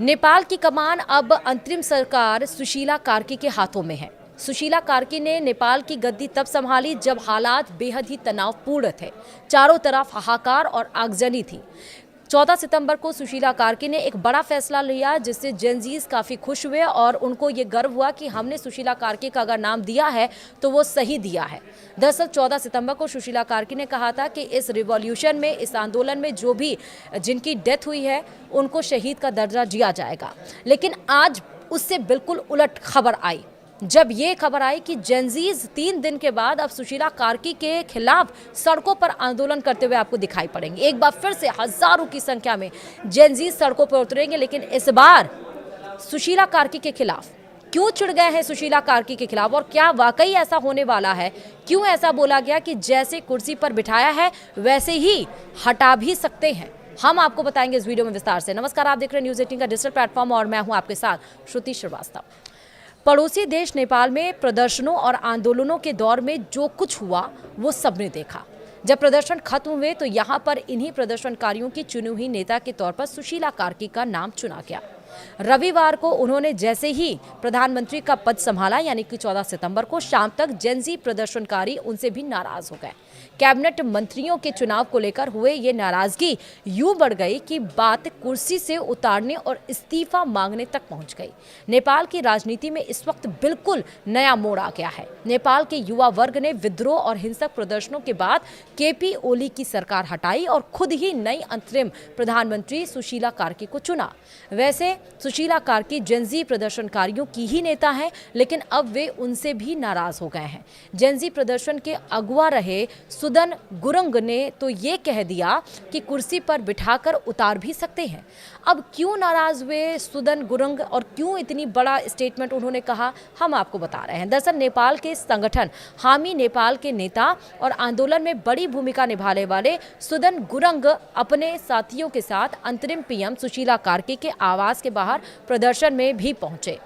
नेपाल की कमान अब अंतरिम सरकार सुशीला कार्की के हाथों में है। सुशीला कार्की ने नेपाल की गद्दी तब संभाली जब हालात बेहद ही तनावपूर्ण थे। चारों तरफ हाहाकार और आगजनी थी। 14 सितंबर को सुशीला कार्की ने एक बड़ा फैसला लिया जिससे जेनजीज काफ़ी खुश हुए और उनको ये गर्व हुआ कि हमने सुशीला कार्की का अगर नाम दिया है तो वो सही दिया है। दरअसल 14 सितंबर को सुशीला कार्की ने कहा था कि इस रिवॉल्यूशन में, इस आंदोलन में जो भी जिनकी डेथ हुई है उनको शहीद का दर्जा दिया जाएगा। लेकिन आज उससे बिल्कुल उलट खबर आई जब ये खबर आई कि जेनजीज 3 दिन के बाद अब सुशीला कार्की के खिलाफ सड़कों पर आंदोलन करते हुए आपको दिखाई पड़ेंगे। एक बार फिर से हजारों की संख्या में जेनजीज सड़कों पर उतरेंगे, लेकिन इस बार सुशीला कार्की के खिलाफ। क्यों चिढ़ गए हैं सुशीला कार्की के खिलाफ और क्या वाकई ऐसा होने वाला है? क्यों ऐसा बोला गया कि जैसे कुर्सी पर बिठाया है वैसे ही हटा भी सकते हैं? हम आपको बताएंगे इस वीडियो में विस्तार से। नमस्कार, आप देख रहे हैं न्यूज़ 18 का डिजिटल प्लेटफॉर्म और मैं हूं आपके साथ श्रुति श्रीवास्तव। पड़ोसी देश नेपाल में प्रदर्शनों और आंदोलनों के दौर में जो कुछ हुआ वो सबने देखा। जब प्रदर्शन खत्म हुए तो यहाँ पर इन्हीं प्रदर्शनकारियों की चुनी हुई नेता के तौर पर सुशीला कार्की का नाम चुना गया। रविवार को उन्होंने जैसे ही प्रधानमंत्री का पद संभाला, यानी कि 14 सितंबर को शाम तक जेनजी प्रदर्शनकारी उनसे भी नाराज हो गए। कैबिनेट मंत्रियों के चुनाव को लेकर हुए ये नाराजगी यूं बढ़ गई कि बात कुर्सी से उतारने और इस्तीफा मांगने तक पहुंच गई। नेपाल की राजनीति में इस वक्त बिल्कुल नया मोड़ आ गया है। नेपाल के युवा वर्ग ने विद्रोह और हिंसक प्रदर्शनों के बाद केपी ओली की सरकार हटाई और खुद ही नई अंतरिम प्रधानमंत्री सुशीला कार्की को चुना। वैसे सुशीला कार्की जेनजी प्रदर्शनकारियों की ही नेता हैं, लेकिन अब वे उनसे भी नाराज हो गए हैं। जेनजी प्रदर्शन के अगुवा रहे सुदन गुरुंग ने तो ये कह दिया कि कुर्सी पर बिठाकर उतार भी सकते हैं। अब क्यों नाराज हुए सुदन गुरुंग और क्यों इतनी बड़ा स्टेटमेंट उन्होंने कहा, हम आपको बता रहे हैं। दरअसल नेपाल के संगठन हामी नेपाल के नेता और आंदोलन में बड़ी भूमिका निभाने वाले सुदन गुरुंग अपने साथियों के साथ अंतरिम पीएम सुशीला कार्की के आवास के बाहर प्रदर्शन में भी पहुंचे।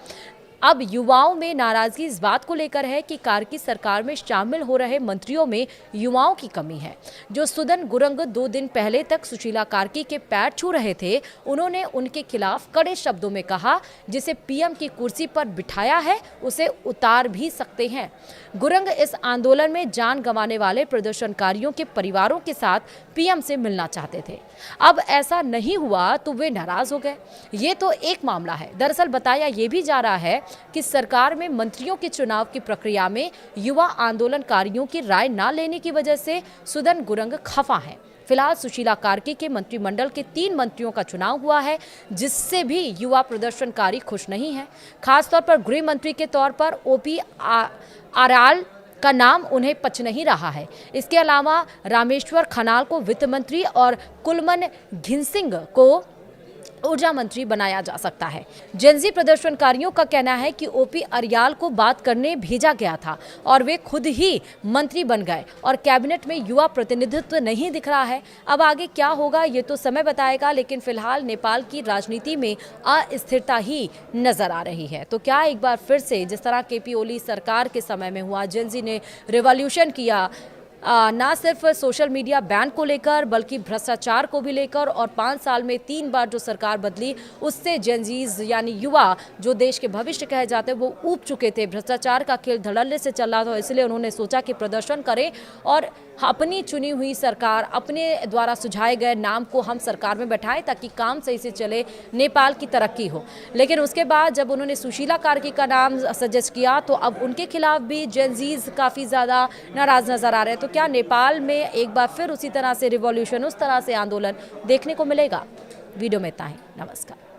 अब युवाओं में नाराजगी इस बात को लेकर है कि कार्की सरकार में शामिल हो रहे मंत्रियों में युवाओं की कमी है। जो सुदन गुरुंग 2 दिन पहले तक सुशीला कार्की के पैर छू रहे थे, उन्होंने उनके खिलाफ कड़े शब्दों में कहा जिसे पीएम की कुर्सी पर बिठाया है उसे उतार भी सकते हैं। गुरुंग इस आंदोलन में जान गंवाने वाले प्रदर्शनकारियों के परिवारों के साथ पीएम से मिलना चाहते थे। अब ऐसा नहीं हुआ तो वे नाराज हो गए। ये तो एक मामला है। दरअसल बताया ये भी जा रहा है कि सरकार में मंत्रियों के चुनाव की प्रक्रिया में युवा आंदोलनकारियों की राय न लेने की वजह से सुदन गुरुंग खफा हैं। फिलहाल सुशीला कार्की के मंत्रिमंडल के 3 मंत्रियों का चुनाव हुआ है, जिससे भी युवा प्रदर्शनकारी खुश नहीं है। खासतौर पर गृह मंत्री के तौर पर ओपी आराल का नाम उन्हें पच नहीं रहा है। इसके अलावा रामेश्वर खनाल को वित्त मंत्री और कुलमन घिनसिंग को ऊर्जा मंत्री बनाया जा सकता है। जेनजी प्रदर्शनकारियों का कहना है कि ओपी अरियाल को बात करने भेजा गया था और वे खुद ही मंत्री बन गए और कैबिनेट में युवा प्रतिनिधित्व नहीं दिख रहा है। अब आगे क्या होगा ये तो समय बताएगा, लेकिन फिलहाल नेपाल की राजनीति में अस्थिरता ही नजर आ रही है। तो क्या एक बार फिर से जिस तरह केपी ओली सरकार के समय में हुआ, जेनजी ने रिवॉल्यूशन किया, ना सिर्फ सोशल मीडिया बैन को लेकर बल्कि भ्रष्टाचार को भी लेकर, और 5 साल में 3 बार जो सरकार बदली उससे जेनजीज यानी युवा जो देश के भविष्य कहे जाते हैं वो ऊब चुके थे। भ्रष्टाचार का खेल धड़ल्ले से चल रहा था, इसलिए उन्होंने सोचा कि प्रदर्शन करें और अपनी चुनी हुई सरकार, अपने द्वारा सुझाए गए नाम को हम सरकार में बैठाएं ताकि काम सही से चले, नेपाल की तरक्की हो। लेकिन उसके बाद जब उन्होंने सुशीला कार्की का नाम सजेस्ट किया तो अब उनके खिलाफ भी जेनजीज काफ़ी ज़्यादा नाराज नजर आ रहे हैं। तो क्या नेपाल में एक बार फिर उसी तरह से रिवॉल्यूशन, उस तरह से आंदोलन देखने को मिलेगा? वीडियो में इतना ही। नमस्कार।